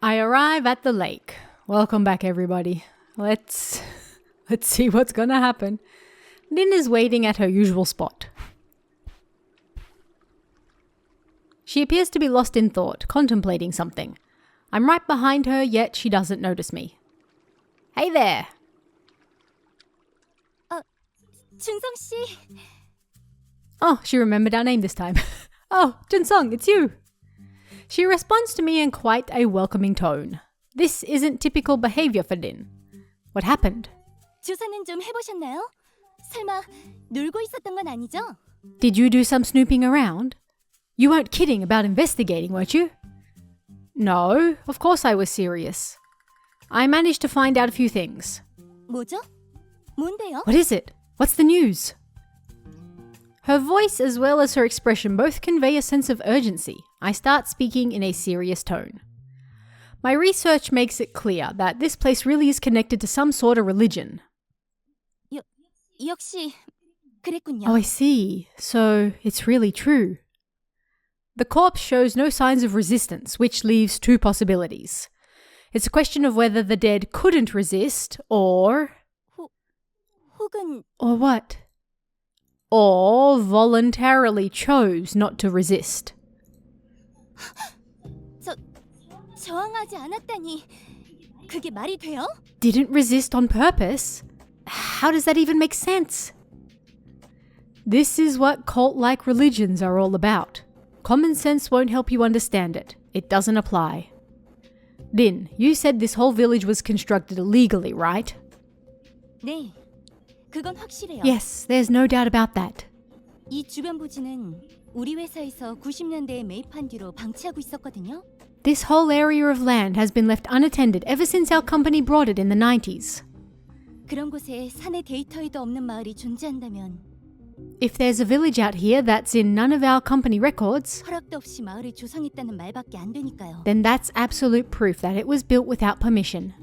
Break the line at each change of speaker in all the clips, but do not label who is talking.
I arrive at the lake. Welcome back, everybody. Let's see what's gonna happen. Lynn is waiting at her usual spot. She appears to be lost in thought, contemplating something. I'm right behind her, yet she doesn't notice me. Hey there!
준성 씨.
Oh, she remembered our name this time. Oh, Junsong, it's you! She responds to me in quite a welcoming tone. This isn't typical behavior for Lynn. What happened?
조사는 좀 해보셨나요? 설마 놀고 있었던 건 아니죠?
Did you do some snooping around? You weren't kidding about investigating, weren't you? No, of course I was serious. I managed to find out a few things.
뭐죠? 뭔데요?
What is it? What's the news? Her voice as well as her expression both convey a sense of urgency. I start speaking in a serious tone. My research makes it clear that this place really is connected to some sort of religion.
역시 그랬군요.
Oh, I see. So it's really true. The corpse shows no signs of resistance, which leaves two possibilities. It's a question of whether the dead couldn't resist or...
혹은...
Or what? Or voluntarily chose not to resist.
저항하지 않았다니 그게 말이 돼요?
Didn't resist on purpose? How does that even make sense? This is what cult-like religions are all about. Common sense won't help you understand it. It doesn't apply. Lynn, you said this whole village was constructed illegally, right?
네, 그건 확실해요.
Yes, there's no doubt about that.
이 주변 부지는 우리 회사에서 90년대에 매입한 뒤로 방치하고 있었거든요.
This whole area of land has been left unattended ever since our company brought it in the 90s.
그런 곳에 사내 데이터에도 없는 마을이 존재한다면
If there's a village out here that's in none of our company records,
허락도 없이 마을을 조성했다는 말밖에 안 되니까요.
then that's absolute proof that it was built without permission.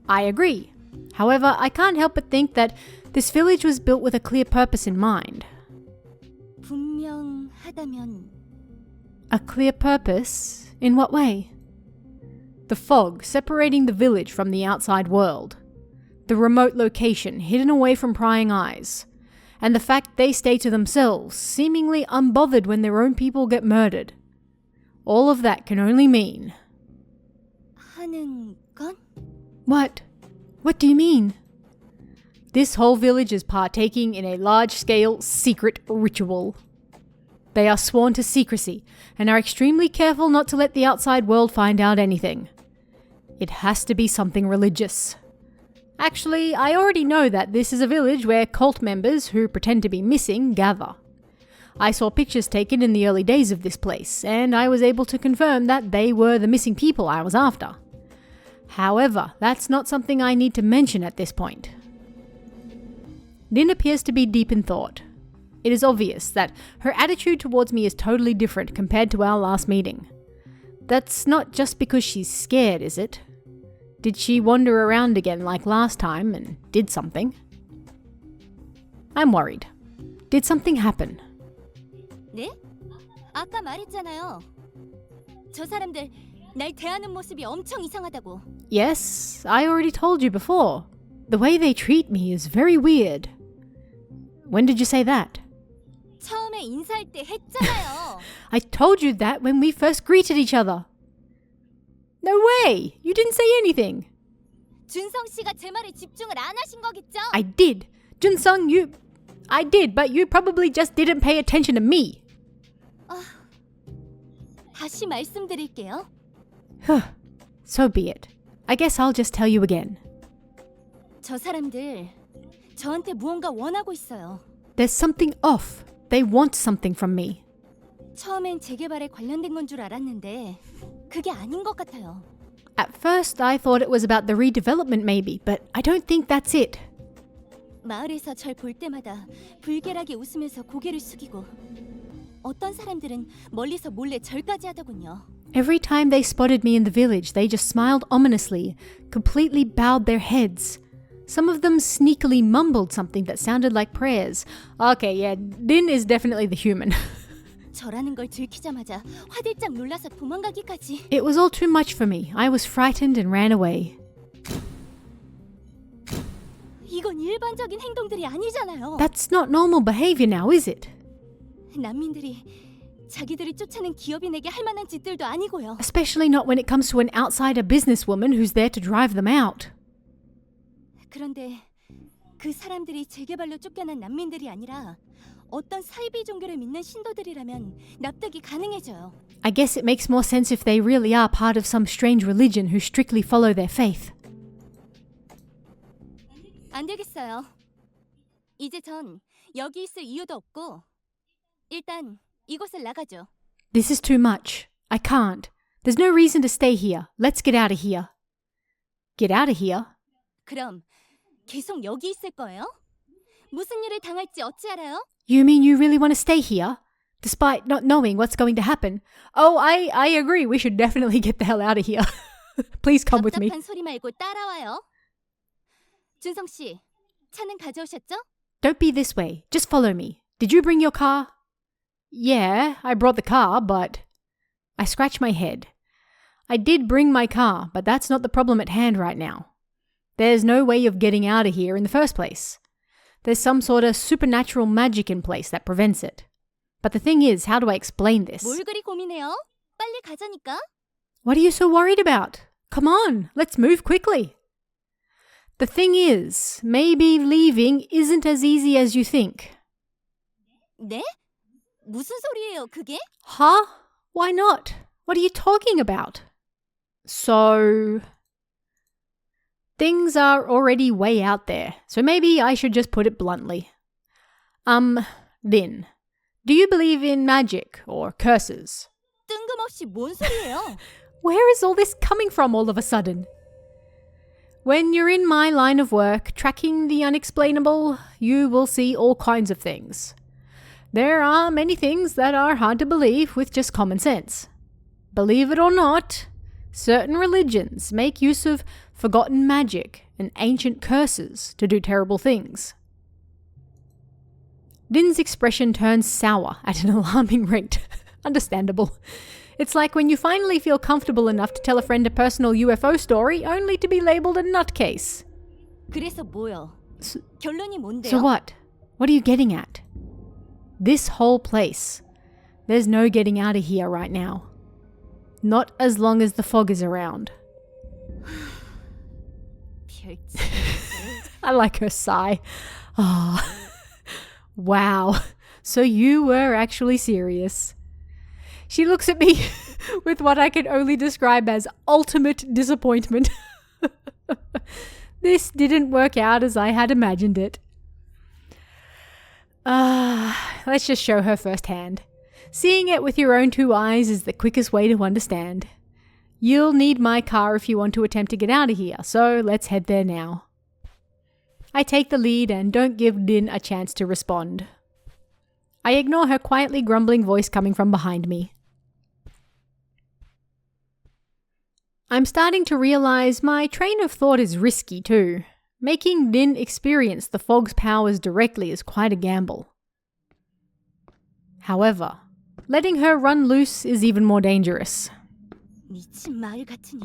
I agree. However, I can't help but think that this village was built with a clear purpose in mind.
분명하다면
A clear purpose? In what way? The fog separating the village from the outside world. The remote location hidden away from prying eyes. And the fact they stay to themselves, seemingly unbothered when their own people get murdered. All of that can only mean...
하는 건?
What? What do you mean? This whole village is partaking in a large-scale secret ritual. They are sworn to secrecy and are extremely careful not to let the outside world find out anything. It has to be something religious. Actually, I already know that this is a village where cult members who pretend to be missing gather. I saw pictures taken in the early days of this place, and I was able to confirm that they were the missing people I was after. However, that's not something I need to mention at this point. Lynn appears to be deep in thought. It is obvious that her attitude towards me is totally different compared to our last meeting. That's not just because she's scared, is it? Did she wander around again like last time and did something? I'm worried. Did something happen?
네? 아까 말했잖아요. 저 사람들 날 대하는 모습이 엄청 이상하다고.
Yes, I already told you before. The way they treat me is very weird. When did you say that?
처음에 인사할 때 했잖아요.
I told you that when we first greeted each other. No way! You didn't say anything.
준성 씨가 제 말에 집중을 안 하신 거겠죠?
I did. Junsung, I did, but you probably just didn't pay attention to me.
다시 말씀드릴게요.
So be it. I guess I'll just tell you again.
저 사람들 저한테 무언가 원하고 있어요.
There's something off. They want something from me.
처음엔 재개발에 관련된 건 줄 알았는데 그게 아닌 것 같아요.
At first, I thought it was about the redevelopment maybe, but I don't think that's it.
마을에서 절 볼 때마다 불길하게 웃으면서 고개를 숙이고 어떤 사람들은 멀리서 몰래 절까지 하더군요.
Every time they spotted me in the village, they just smiled ominously, completely bowed their heads. Some of them sneakily mumbled something that sounded like prayers. Okay, yeah, Lynn is definitely the human.
저라는 걸 들키자마자 화들짝 놀라서 도망가기까지.
It was all too much for me. I was frightened and ran away.
이건 일반적인 행동들이 아니잖아요.
That's not normal behavior now, is it?
난민들이 자기들을 쫓아낸 기업인에게 할 만한 짓들도 아니고요.
Especially not when it comes to an outsider businesswoman who's there to drive them out.
그런데 그 사람들이 재개발로 쫓겨난 난민들이 아니라 어떤 사이비 종교를 믿는 신도들이라면 납득이 가능해져요.
I guess it makes more sense if they really are part of some strange religion who strictly follow their faith.
안 되겠어요. 이제 전 여기 있을 이유도 없고 일단 이곳을 나가죠.
This is too much. I can't. There's no reason to stay here. Let's get out of here. Get out of here?
그럼 계속 여기 있을 거예요? 무슨 일을 당할지 어찌 알아요?
You mean you really want to stay here? Despite not knowing what's going to happen? Oh, I agree. We should definitely get the hell out of here. Please come with me.
답답한 소리 말고 따라와요. 준성 씨, 차는 가져오셨죠?
Don't be this way. Just follow me. Did you bring your car? Yeah, I brought the car, but... I scratched my head. I did bring my car, but that's not the problem at hand right now. There's no way of getting out of here in the first place. There's some sort of supernatural magic in place that prevents it. But the thing is, how do I explain this?
뭘 그리 고민해요? 빨리 가자니까.
What are you so worried about? Come on, let's move quickly. The thing is, maybe leaving isn't as easy as you think.
네? 무슨 소리예요, 그게?
Huh? Why not? What are you talking about? So... Things are already way out there, so maybe I should just put it bluntly. Lynn, do you believe in magic or curses?
뜬금없이 뭔 소리예요?
Where is all this coming from all of a sudden? When you're in my line of work, tracking the unexplainable, you will see all kinds of things. There are many things that are hard to believe with just common sense. Believe it or not, certain religions make use of forgotten magic and ancient curses to do terrible things. Lynn's expression turns sour at an alarming rate. Understandable. It's like when you finally feel comfortable enough to tell a friend a personal UFO story only to be labelled a nutcase.
그래서 뭐요? 결론이 뭔데요?
So what? What are you getting at? This whole place. There's no getting out of here right now. Not as long as the fog is around. I like her sigh. Oh. Wow. So you were actually serious. She looks at me with what I can only describe as ultimate disappointment. This didn't work out as I had imagined it. Let's just show her firsthand. Seeing it with your own two eyes is the quickest way to understand. You'll need my car if you want to attempt to get out of here, so let's head there now. I take the lead and don't give Lynn a chance to respond. I ignore her quietly grumbling voice coming from behind me. I'm starting to realize my train of thought is risky too. Making Lynn experience the fog's powers directly is quite a gamble. However, letting her run loose is even more dangerous.
미친 마을 같으니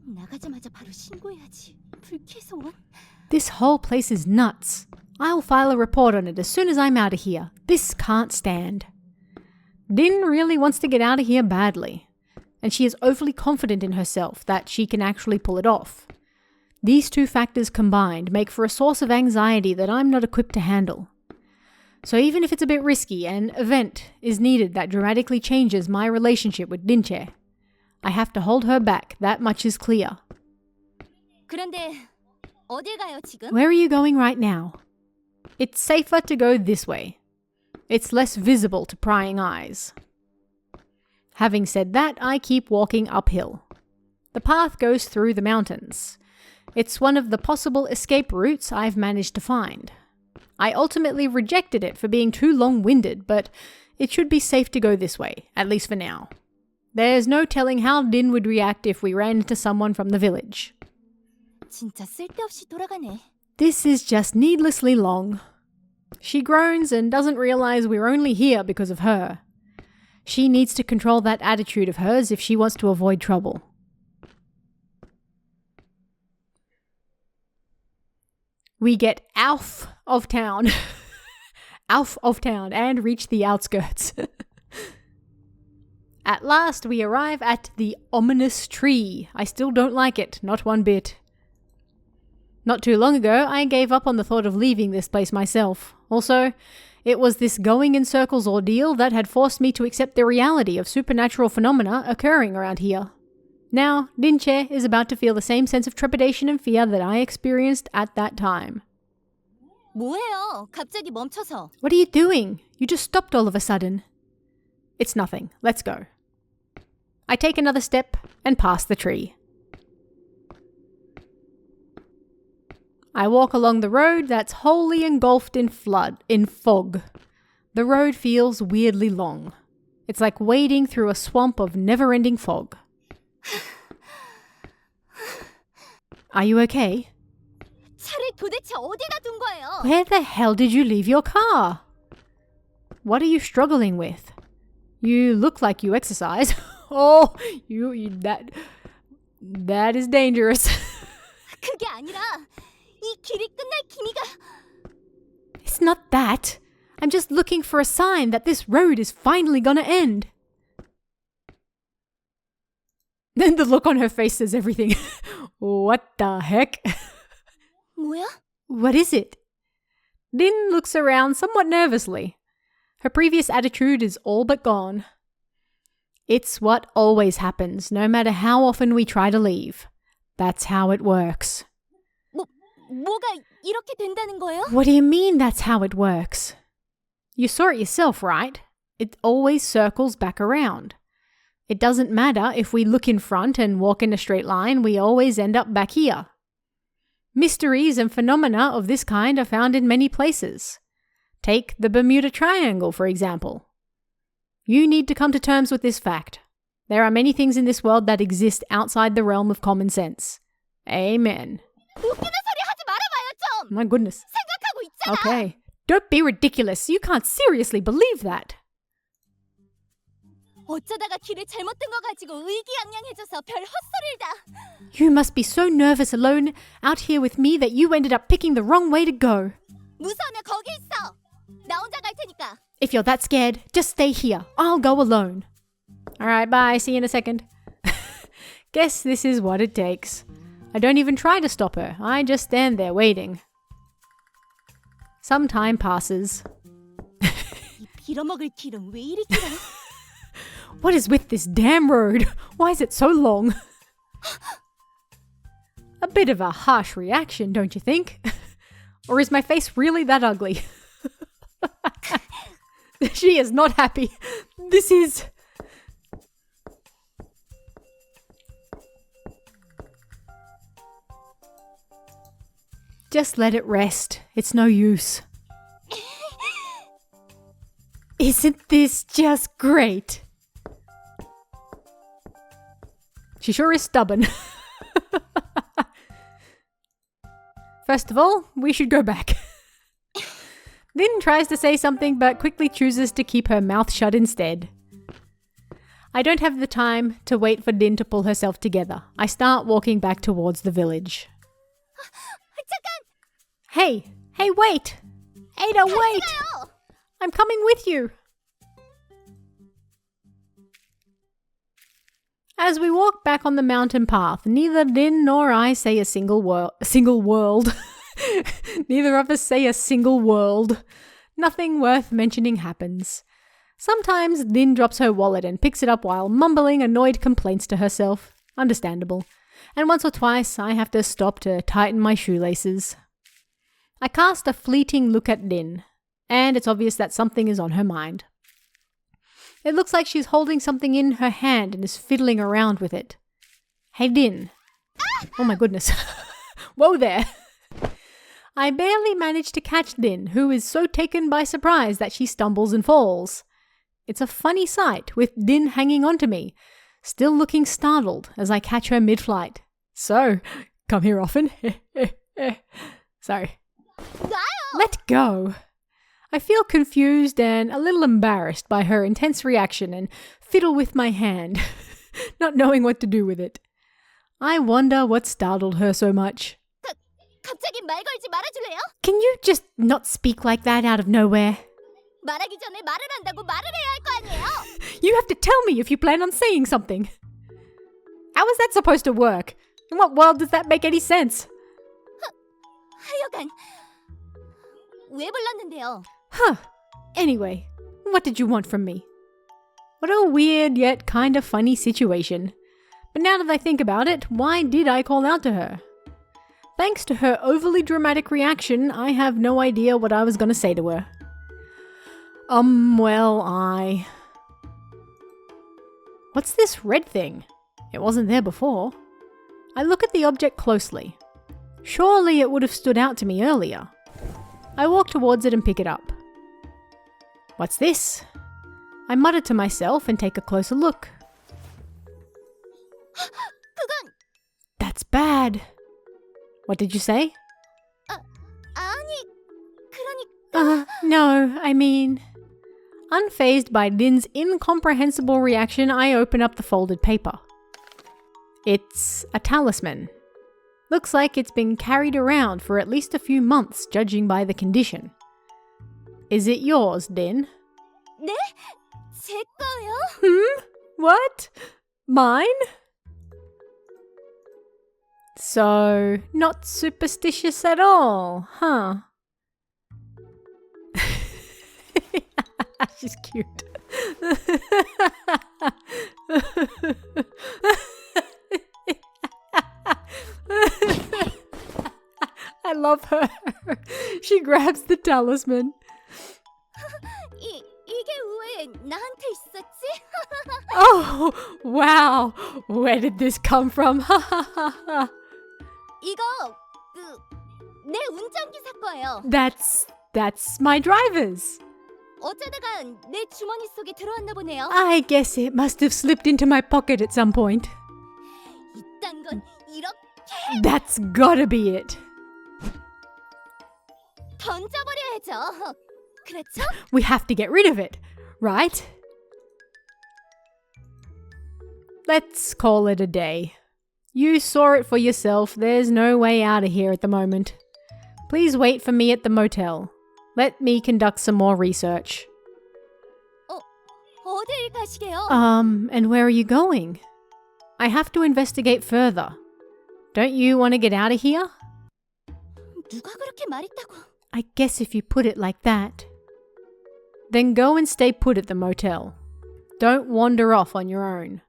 나가자마자 바로 신고해야지. 불쾌소원?
This whole place is nuts. I'll file a report on it as soon as I'm out of here. This can't stand. Lynn really wants to get out of here badly, and she is overly confident in herself that she can actually pull it off. These two factors combined make for a source of anxiety that I'm not equipped to handle. So even if it's a bit risky, an event is needed that dramatically changes my relationship with Lynche. I have to hold her back, that much is clear.
그런데 어딜 가요, 지금?
Where are you going right now? It's safer to go this way. It's less visible to prying eyes. Having said that, I keep walking uphill. The path goes through the mountains. It's one of the possible escape routes I've managed to find. I ultimately rejected it for being too long-winded, but it should be safe to go this way, at least for now. There's no telling how Lynn would react if we ran into someone from the village.
진짜 쓸데없이 돌아가네.
This is just needlessly long. She groans and doesn't realize we're only here because of her. She needs to control that attitude of hers if she wants to avoid trouble. We get out of town. Out of town and reach the outskirts. At last, we arrive at the ominous tree. I still don't like it, not one bit. Not too long ago, I gave up on the thought of leaving this place myself. Also, it was this going in circles ordeal that had forced me to accept the reality of supernatural phenomena occurring around here. Now, Dinche is about to feel the same sense of trepidation and fear that I experienced at that time.
뭐해요? 갑자기 멈춰서.
What are you doing? You just stopped all of a sudden. It's nothing. Let's go. I take another step and pass the tree. I walk along the road that's wholly engulfed in fog. The road feels weirdly long. It's like wading through a swamp of never-ending fog. Are you okay?
차를 도대체 어디다 둔 거예요?
Where the hell did you leave your car? What are you struggling with? You look like you exercise. Oh, that is dangerous.
그게 아니라 이 길이 끝날 기미가.
It's not that. I'm just looking for a sign that this road is finally gonna end. Then the look on her face says everything. What the heck?
뭐야?
What is it? Lynn looks around somewhat nervously. Her previous attitude is all but gone. It's what always happens, no matter how often we try to leave. That's how it works.
뭐가 이렇게 된다는 거예요?
What do you mean that's how it works? You saw it yourself, right? It always circles back around. It doesn't matter if we look in front and walk in a straight line, we always end up back here. Mysteries and phenomena of this kind are found in many places. Take the Bermuda Triangle, for example. You need to come to terms with this fact. There are many things in this world that exist outside the realm of common sense. Amen.
웃기는 소리 하지 말아봐요 좀.
My goodness.
생각하고 있잖아.
Okay. Don't be ridiculous. You can't seriously believe that.
어쩌다가 길을 잘못 든 거 가지고 의기양양해져서 별 헛소리를 다.
You must be so nervous alone out here with me that you ended up picking the wrong way to go.
무서우면 거기 있어. 나 혼자 갈 테니까.
If you're that scared, just stay here. I'll go alone. Alright, bye. See you in a second. Guess this is what it takes. I don't even try to stop her. I just stand there waiting. Some time passes.
이 빌어먹을 길은 왜 이리 길어?
What is with this damn road? Why is it so long? A bit of a harsh reaction, don't you think? Or is my face really that ugly? She is not happy. This is... Just let it rest. It's no use. Isn't this just great? She sure is stubborn. First of all, we should go back. Lynn tries to say something but quickly chooses to keep her mouth shut instead. I don't have the time to wait for Lynn to pull herself together. I start walking back towards the village. Hey, wait! Ada, wait! I'm coming with you! As we walk back on the mountain path, neither Lynn nor I say a single word. Neither of us say a single word. Nothing worth mentioning happens. Sometimes Lynn drops her wallet and picks it up while mumbling annoyed complaints to herself. Understandable. And once or twice I have to stop to tighten my shoelaces. I cast a fleeting look at Lynn, and it's obvious that something is on her mind. It looks like she's holding something in her hand and is fiddling around with it. Hey, Lynn. Oh my goodness. Whoa there. I barely manage to catch Lynn, who is so taken by surprise that she stumbles and falls. It's a funny sight, with Lynn hanging onto me, still looking startled as I catch her mid-flight. So, come here often. Sorry. Let go. I feel confused and a little embarrassed by her intense reaction and fiddle with my hand, not knowing what to do with it. I wonder what startled her so much.
갑자기 말 걸지 말아줄래요?
Can you just not speak like that out of nowhere?
말하기 전에 말을 한다고 말을 해야 할 거 아니에요?
You have to tell me if you plan on saying something. How is that supposed to work? In what world does that make any sense?
하여간 왜 불렀는데요?
Huh. Anyway, what did you want from me? What a weird yet kind of funny situation. But now that I think about it, why did I call out to her? Thanks to her overly dramatic reaction, I have no idea what I was going to say to her. What's this red thing? It wasn't there before. I look at the object closely. Surely it would have stood out to me earlier. I walk towards it and pick it up. What's this? I mutter to myself and take a closer look.
그건
That's bad. What did you say?
아니 그러니까
No, I mean... Unfazed by Lynn's incomprehensible reaction, I open up the folded paper. It's a talisman. Looks like it's been carried around for at least a few months, judging by the condition. Is it yours, Lynn?
네? 제 거요?
What? Mine? So, not superstitious at all, huh? She's cute. I love her. She grabs the talisman.
이게 왜 나한테 있었지?
Oh, wow. Where did this come from?
이거 내 운전기사 거예요.
That's my driver's.
어쩌다가 내 주머니 속에 들어왔나 보네요.
I guess it must have slipped into my pocket at some point.
이딴 건 이렇게
That's gotta be it.
던져버려야죠. 그렇죠?
We have to get rid of it, right? Let's call it a day. You saw it for yourself. There's no way out of here at the moment. Please wait for me at the motel. Let me conduct some more research.
어딜 가시게요?
And where are you going? I have to investigate further. Don't you want to get out of here?
누가 그렇게 말했다고?
I guess if you put it like that. Then go and stay put at the motel. Don't wander off on your own.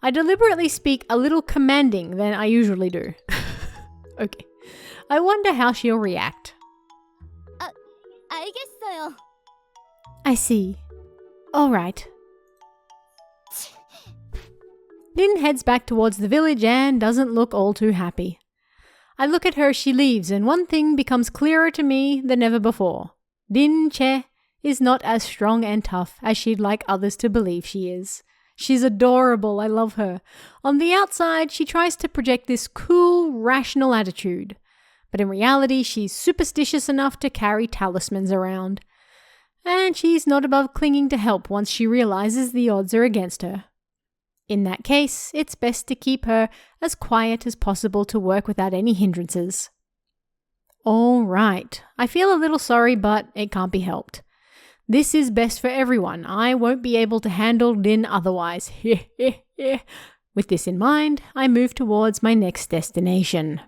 I deliberately speak a little commanding than I usually do. Okay. I wonder how she'll react.
알겠어요.
I see. All right. Lynn heads back towards the village and doesn't look all too happy. I look at her as she leaves, and one thing becomes clearer to me than ever before. Lynn Che is not as strong and tough as she'd like others to believe she is. She's adorable, I love her. On the outside, she tries to project this cool, rational attitude. But in reality, she's superstitious enough to carry talismans around. And she's not above clinging to help once she realizes the odds are against her. In that case, it's best to keep her as quiet as possible to work without any hindrances. All right, I feel a little sorry, but it can't be helped. This is best for everyone. I won't be able to handle Lynn otherwise. With this in mind, I move towards my next destination.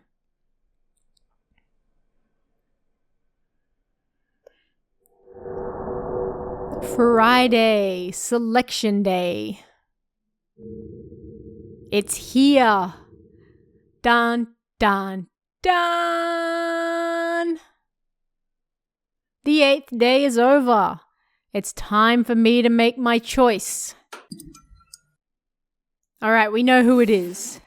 Friday, selection day. It's here. Dun, dun, dun. The 8th day is over. It's time for me to make my choice. All right, we know who it is.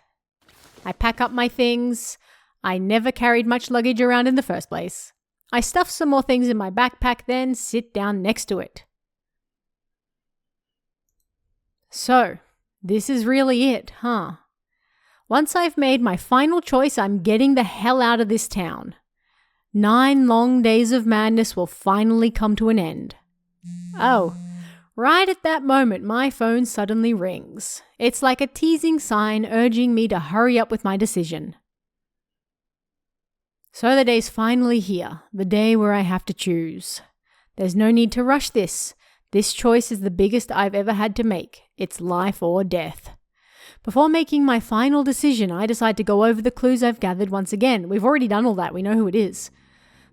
I pack up my things. I never carried much luggage around in the first place. I stuff some more things in my backpack, then sit down next to it. So, this is really it, huh? Once I've made my final choice, I'm getting the hell out of this town. 9 long days of madness will finally come to an end. Oh, right at that moment, my phone suddenly rings. It's like a teasing sign urging me to hurry up with my decision. So the day's finally here, the day where I have to choose. There's no need to rush this. This choice is the biggest I've ever had to make. It's life or death. Before making my final decision, I decide to go over the clues I've gathered once again. We've already done all that. We know who it is.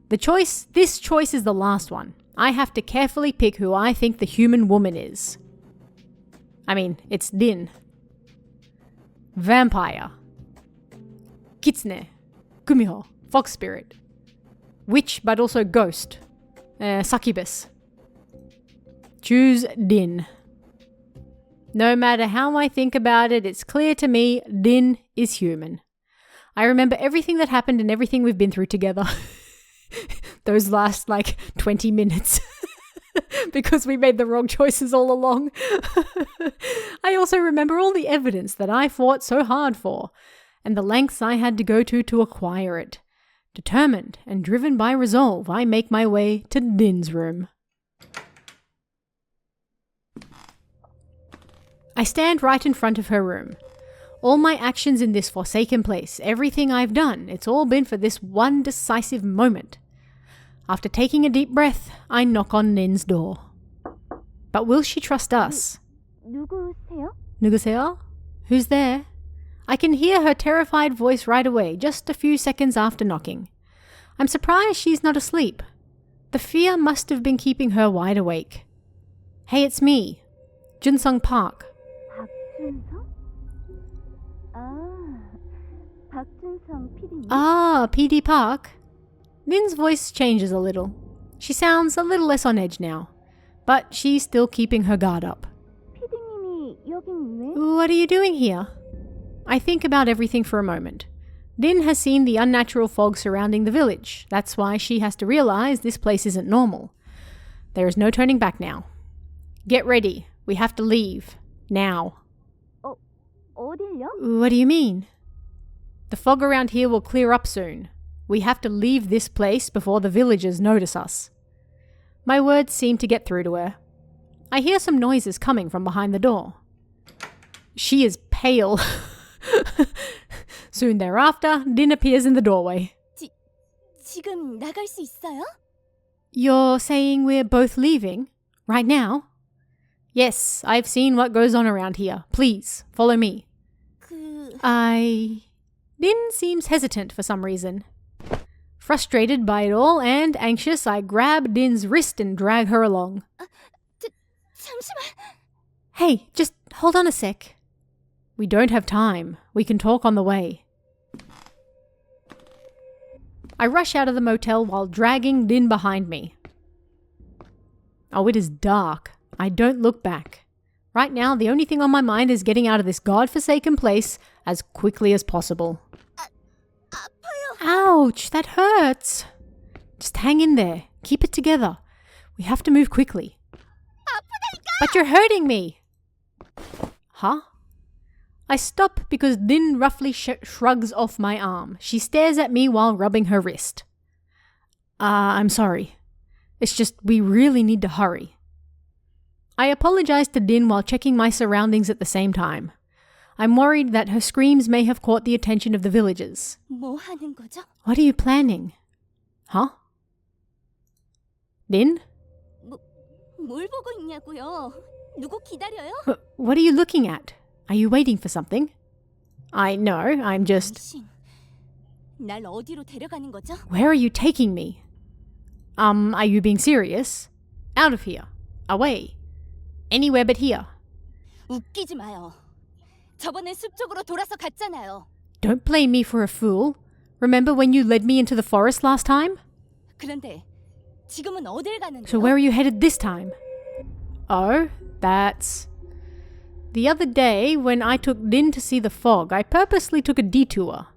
This choice is the last one. I have to carefully pick who I think the human woman is. I mean, it's Lynn. Vampire. Kitsune. Kumiho. Fox spirit. Witch, but also ghost. Succubus. Choose Lynn. No matter how I think about it, it's clear to me Lynn is human. I remember everything that happened and everything we've been through together. Those last 20 minutes. Because we made the wrong choices all along. I also remember all the evidence that I fought so hard for, and the lengths I had to go to acquire it. Determined and driven by resolve, I make my way to Lynn's room. I stand right in front of her room. All my actions in this forsaken place, everything I've done, it's all been for this one decisive moment. After taking a deep breath, I knock on Lynn's door. But will she trust us? 누구세요? Who's there? I can hear her terrified voice right away, just a few seconds after knocking. I'm surprised she's not asleep. The fear must have been keeping her wide awake. Hey, it's me, Junsung Park. Ah, PD Park. Lynn's voice changes a little. She sounds a little less on edge now, but she's still keeping her guard up. What are you doing here? I think about everything for a moment. Lynn has seen the unnatural fog surrounding the village. That's why she has to realize this place isn't normal. There is no turning back now. Get ready. We have to leave. Now. What do you mean? The fog around here will clear up soon. We have to leave this place before the villagers notice us. My words seem to get through to her. I hear some noises coming from behind the door. She is pale. Soon thereafter, Lynn appears in the doorway.
지금 나갈 수 있어요?
You're saying we're both leaving? Right now? Yes, I've seen what goes on around here. Please, follow me. Lynn seems hesitant for some reason. Frustrated by it all and anxious, I grab Lynn's wrist and drag her along.
잠시만.
Hey, just hold on a sec. We don't have time. We can talk on the way. I rush out of the motel while dragging Lynn behind me. Oh, it is dark. I don't look back. Right now, the only thing on my mind is getting out of this godforsaken place as quickly as possible. Ouch, that hurts. Just hang in there. Keep it together. We have to move quickly. But you're hurting me. Huh? I stop because Lynn roughly shrugs off my arm. She stares at me while rubbing her wrist. I'm sorry. It's just we really need to hurry. I apologize to Lynn while checking my surroundings at the same time. I'm worried that her screams may have caught the attention of the villagers.
뭐 하는 거죠?
What are you planning? Huh? Lynn?
뭘 보고 있냐고요? 누구 기다려요?
What are you looking at? Are you waiting for something? No, I'm just...
당신, 날 어디로 데려가는 거죠?
Where are you taking me? Are you being serious? Out of here. Away. Anywhere but here.
웃기지 마요. 저번엔 숲 쪽으로 돌아서 갔잖아요.
Don't blame me for a fool. Remember when you led me into the forest last time?
그런데 지금은 어딜 가는데요?
So where are you headed this time? Oh, that's... The other day, when I took Lynn to see the fog, I purposely took a detour.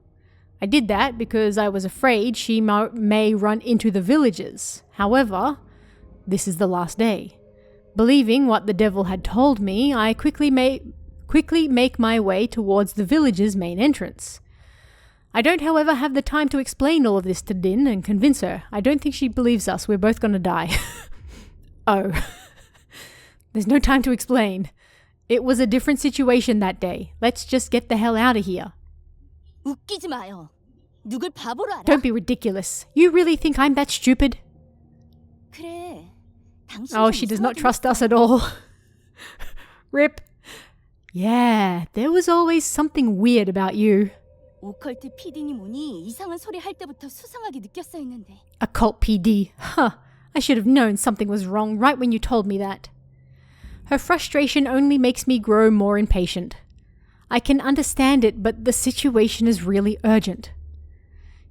I did that because I was afraid she may run into the villagers. However, this is the last day. Believing what the devil had told me, I quickly make my way towards the village's main entrance. I don't, however, have the time to explain all of this to Lynn and convince her. I don't think she believes us. We're both gonna die. Oh. There's no time to explain. It was a different situation that day. Let's just get the hell out of here.
웃기지 마요. 누굴 바보로 알아?
Don't be ridiculous. You really think I'm that stupid?
그래.
Oh, she does not trust us at all. Rip. Yeah, there was always something weird about you.
오컬트 PD니 뭐니 이상한 소리 할 때부터 수상하게 느꼈어 했는데.
Occult PD. Huh. I should have known something was wrong right when you told me that. Her frustration only makes me grow more impatient. I can understand it, but the situation is really urgent.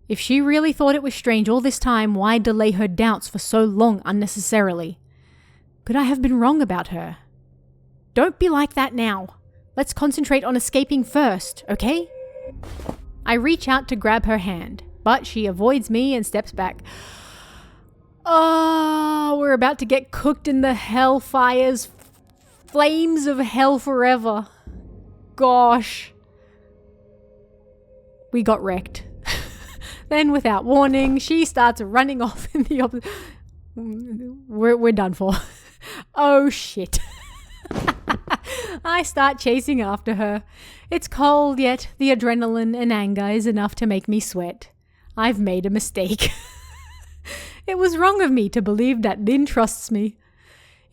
If she really thought it was strange all this time, why delay her doubts for so long unnecessarily? Could I have been wrong about her? Don't be like that now. Let's concentrate on escaping first, okay? I reach out to grab her hand, but she avoids me and steps back. Oh, we're about to get cooked in the hellfires, flames of hell forever. Gosh. We got wrecked. Then, without warning, she starts running off in the opposite. We're done for. Oh shit. I start chasing after her. It's cold, yet the adrenaline and anger is enough to make me sweat. I've made a mistake. It was wrong of me to believe that Lynn trusts me.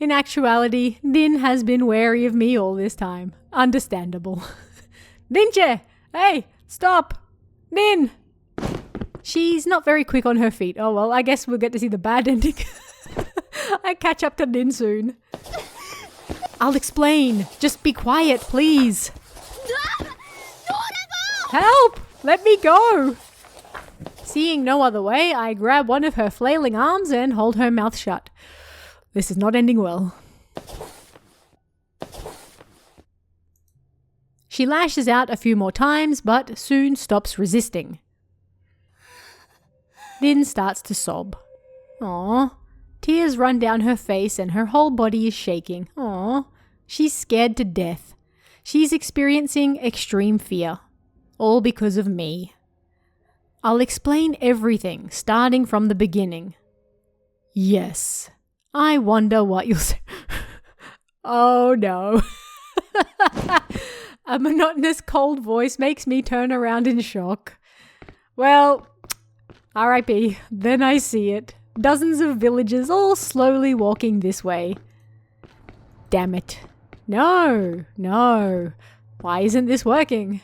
In actuality, Lynn has been wary of me all this time. Understandable. Lynche! Hey, stop! Lynn! She's not very quick on her feet. Oh well, I guess we'll get to see the bad ending. I catch up to Lynn soon. I'll explain. Just be quiet, please. Help! Let me go! Seeing no other way, I grab one of her flailing arms and hold her mouth shut. This is not ending well. She lashes out a few more times, but soon stops resisting. Lynn starts to sob. Aww. Tears run down her face and her whole body is shaking. Aww. She's scared to death. She's experiencing extreme fear. All because of me. I'll explain everything, starting from the beginning. Yes. I wonder what you'll say. Oh no. A monotonous cold voice makes me turn around in shock. Well, R.I.P. Then I see it. Dozens of villagers all slowly walking this way. Damn it. No. Why isn't this working?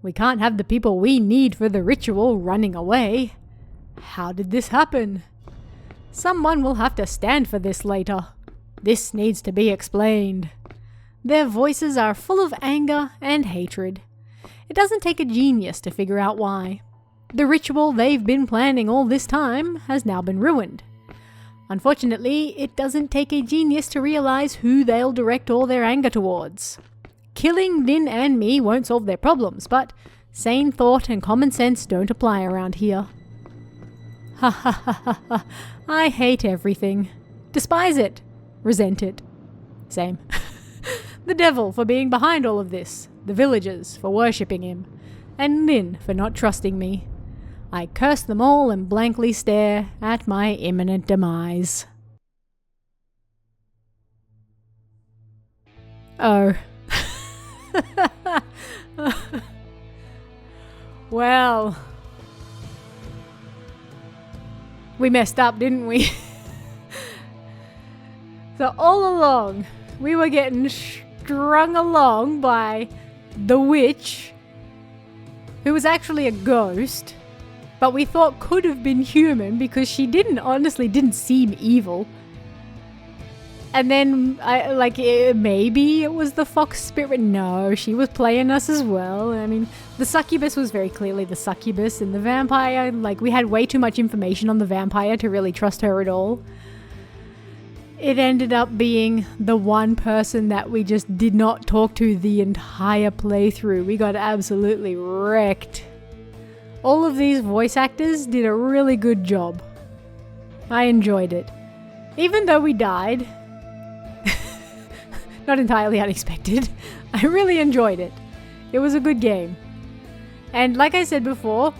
We can't have the people we need for the ritual running away. How did this happen? Someone will have to stand for this later. This needs to be explained. Their voices are full of anger and hatred. It doesn't take a genius to figure out why. The ritual they've been planning all this time has now been ruined. Unfortunately, it doesn't take a genius to realize who they'll direct all their anger towards. Killing Lynn and me won't solve their problems, but sane thought and common sense don't apply around here. Ha ha ha ha ha. I hate everything. Despise it. Resent it. Same. The devil for being behind all of this. The villagers for worshipping him. And Lynn for not trusting me. I curse them all and blankly stare at my imminent demise. Oh. Well, we messed up, didn't we? So all along, we were getting strung along by the witch, who was actually a ghost, but we thought could have been human because she honestly didn't seem evil. And then, maybe it was the fox spirit. No, she was playing us as well. I mean, the succubus was very clearly the succubus, and the vampire, we had way too much information on the vampire to really trust her at all. It ended up being the one person that we just did not talk to the entire playthrough. We got absolutely wrecked. All of these voice actors did a really good job. I enjoyed it. Even though we died... Not entirely unexpected. I really enjoyed it. It was a good game. And like I said before,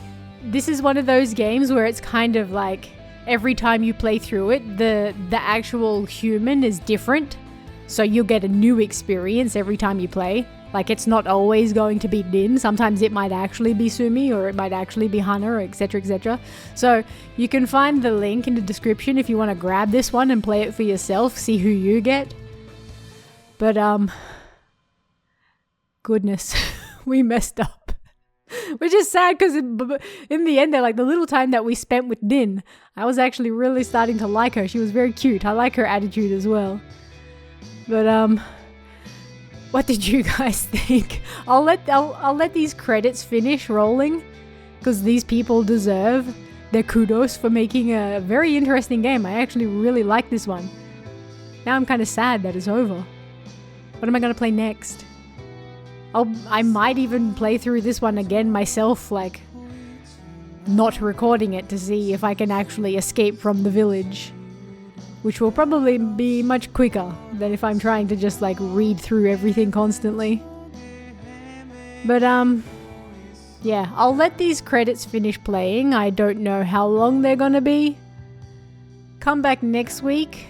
this is one of those games where it's kind of like every time you play through it, the actual human is different. So you'll get a new experience every time you play. Like, it's not always going to be Lynn. Sometimes it might actually be Sumi, or it might actually be Hana, or etc, etc. So you can find the link in the description if you want to grab this one and play it for yourself, see who you get. But goodness, we messed up. Which is sad because in the end, like the little time that we spent with Lynn, I was actually really starting to like her. She was very cute. I like her attitude as well. But what did you guys think? I'll let these credits finish rolling because these people deserve their kudos for making a very interesting game. I actually really like this one. Now I'm kind of sad that it's over. What am I gonna play next? I might even play through this one again myself, like not recording it to see if I can actually escape from the village, which will probably be much quicker than if I'm trying to just like read through everything constantly. But yeah, I'll let these credits finish playing. I don't know how long they're gonna be. Come back next week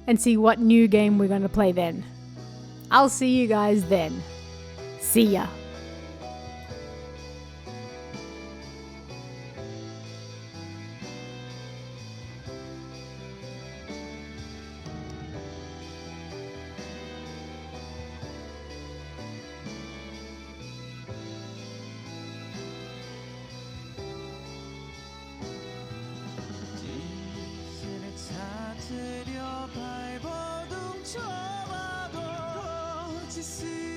and see what new game we're gonna play then. I'll see you guys then. See ya.
찾으려 발버둥 쳐봐도 거짓을